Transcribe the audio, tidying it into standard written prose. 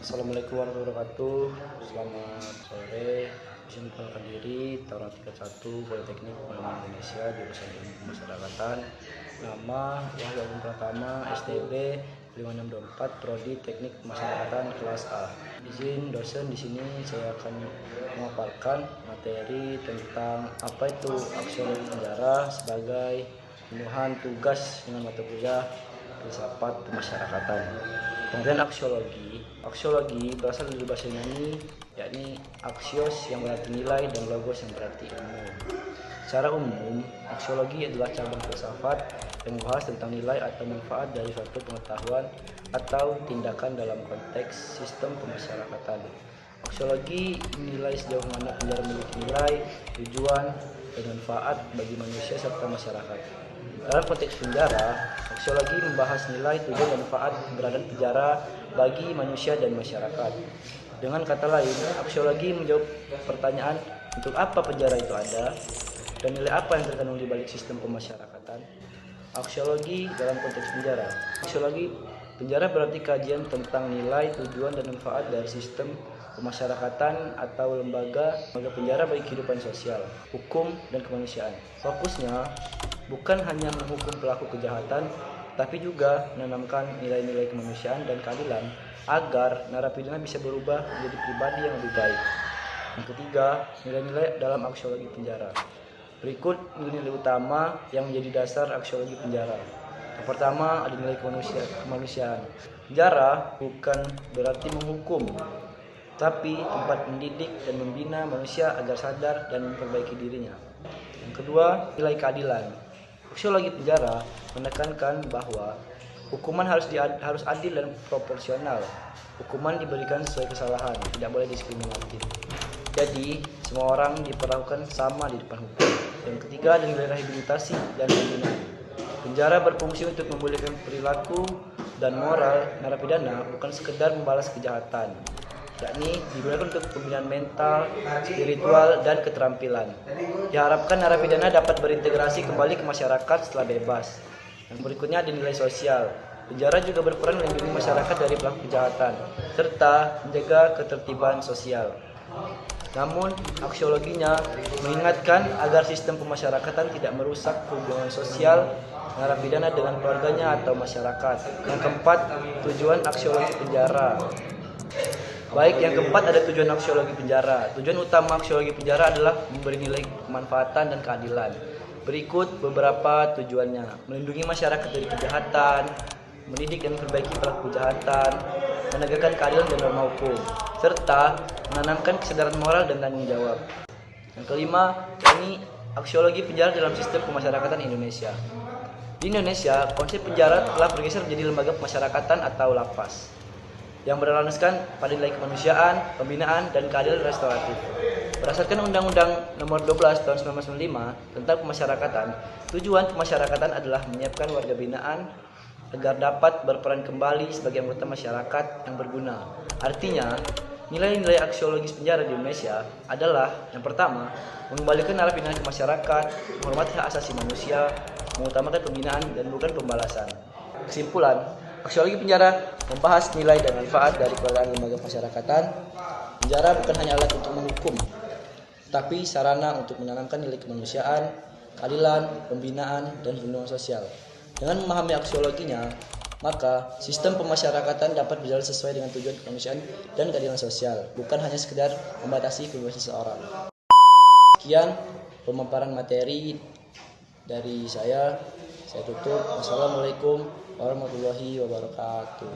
Assalamualaikum warahmatullahi wabarakatuh. Selamat sore. Izin perkenalkan diri, tahun 31 Politeknik Pengembangan Indonesia, jurusan Ilmu Pemasyarakatan. Nama Wahyu Agung Pratama, STB 5624, Prodi Teknik Pemasyarakatan kelas A. Izin dosen, di sini saya akan memaparkan materi tentang apa itu aksiologi penjara sebagai pemenuhan tugas dengan mata kuliah filsafat pemasyarakatan. Pengertian aksiologi berasal dari bahasa Yunani, yakni aksios yang berarti nilai dan logos yang berarti ilmu. Secara umum, aksiologi adalah cabang filsafat yang membahas tentang nilai atau manfaat dari suatu pengetahuan atau tindakan dalam konteks sistem pemasyarakatan. Aksiologi menilai sejauh mana penjara memiliki nilai, tujuan, dan manfaat bagi manusia serta masyarakat. Dalam konteks penjara, aksiologi membahas nilai, tujuan, dan manfaat keberadaan penjara bagi manusia dan masyarakat. Dengan kata lain, aksiologi menjawab pertanyaan untuk apa penjara itu ada dan nilai apa yang terkandung di balik sistem pemasyarakatan. Aksiologi dalam konteks penjara. Aksiologi penjara berarti kajian tentang nilai, tujuan, dan manfaat dari sistem pemasyarakatan atau lembaga penjara bagi kehidupan sosial, hukum, dan kemanusiaan. Fokusnya bukan hanya menghukum pelaku kejahatan, tapi juga menanamkan nilai-nilai kemanusiaan dan keadilan agar narapidana bisa berubah menjadi pribadi yang lebih baik. Yang ketiga, nilai-nilai dalam aksiologi penjara. Berikut nilai-nilai utama yang menjadi dasar aksiologi penjara. Yang pertama, ada nilai kemanusiaan. Penjara bukan berarti menghukum, tapi tempat mendidik dan membina manusia agar sadar dan memperbaiki dirinya. Yang kedua, nilai keadilan. Aksiologi penjara menekankan bahwa hukuman harus adil dan proporsional. Hukuman diberikan sesuai kesalahan, tidak boleh diskriminatif. Jadi, semua orang diperlakukan sama di depan hukum. Yang ketiga, ada nilai rehabilitasi dan pembinaan. Penjara berfungsi untuk memulihkan perilaku dan moral narapidana, bukan sekedar membalas kejahatan, yakni digunakan untuk pembinaan mental, spiritual, dan keterampilan. Diharapkan narapidana dapat berintegrasi kembali ke masyarakat setelah bebas. Yang berikutnya ada nilai sosial. Penjara juga berperan melindungi masyarakat dari pelaku kejahatan, serta menjaga ketertiban sosial. Namun, aksiologinya mengingatkan agar sistem pemasyarakatan tidak merusak hubungan sosial narapidana dengan keluarganya atau masyarakat. Yang keempat, tujuan aksiologi penjara. Baik, yang keempat ada tujuan aksiologi penjara. Tujuan utama aksiologi penjara adalah memberi nilai kemanfaatan dan keadilan. Berikut beberapa tujuannya: melindungi masyarakat dari kejahatan, mendidik dan memperbaiki pelaku kejahatan, menegakkan keadilan dan norma hukum, serta menanamkan kesadaran moral dan tanggung jawab. Yang kelima, yakni aksiologi penjara dalam sistem pemasyarakatan Indonesia. Di Indonesia, konsep penjara telah bergeser menjadi lembaga pemasyarakatan atau lapas yang berlandaskan pada nilai kemanusiaan, pembinaan, dan keadilan restoratif. Berdasarkan Undang-Undang Nomor 12 Tahun 1995 tentang pemasyarakatan, tujuan pemasyarakatan adalah menyiapkan warga binaan agar dapat berperan kembali sebagai anggota masyarakat yang berguna. Artinya, nilai-nilai aksiologis penjara di Indonesia adalah: yang pertama, mengembalikan narapidana ke masyarakat, menghormati hak asasi manusia, mengutamakan pembinaan dan bukan pembalasan. Kesimpulan, aksiologi penjara membahas nilai dan manfaat dari keberadaan lembaga pemasyarakatan. Penjara bukan hanya alat untuk menghukum, tapi sarana untuk menanamkan nilai kemanusiaan, keadilan, pembinaan, dan hubungan sosial. Dengan memahami aksiologinya, maka sistem pemasyarakatan dapat berjalan sesuai dengan tujuan kemanusiaan dan keadilan sosial, bukan hanya sekedar membatasi kebebasan seseorang. Sekian pemaparan materi dari saya tutup. Wassalamualaikum warahmatullahi wabarakatuh.